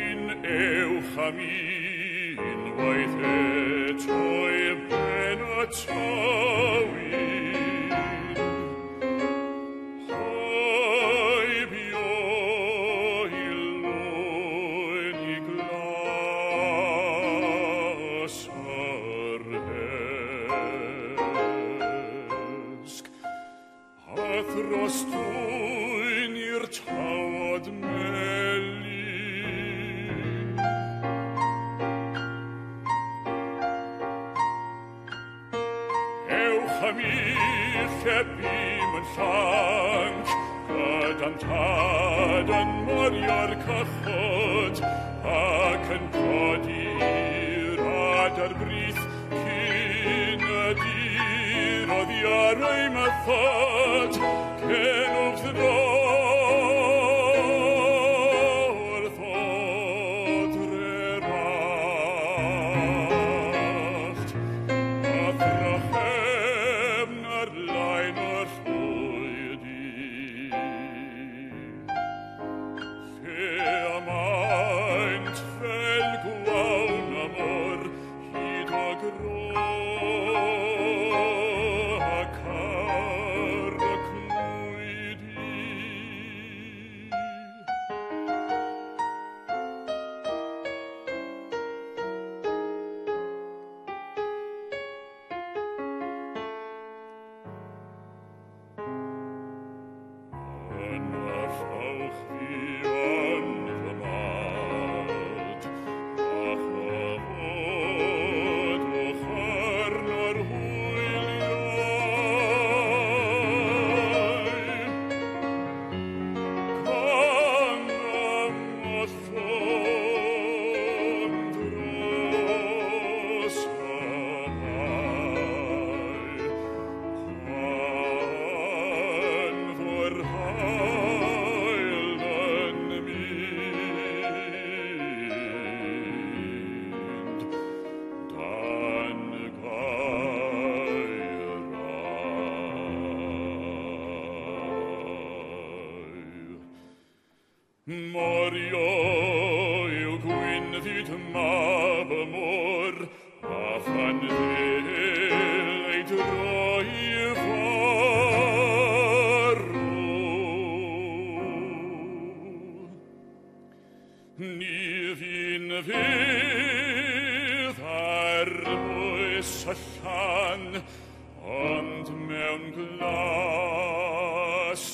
Yn ewch am unwaith eto I ben a tawyn. Haibio I loen I glas ar hesg. A thros dwyn i'r tawad melyn. Ewch am i'ch ebym yn llanc, gyda'n tad yn morio'r cychod, ac yn codi'r adar brith cyn y dir oddi ar ei mythod, cenwch ddro'r ddodre racht, a thrachem ar lain o'r llwydi. Fe amaint fel gwawn amor hyd o gro ac ar y clwydi. Yna llawch fi yn fy mad, a chafod o charn ar hwyliau. Can am a thon dros amai, can for hael yn mynd, dan gairau. Morio yw gwynddid mab y môr, a chan ddel ei droi farw. Ni fi'n fydd ar bwys y llan, ond mewn glas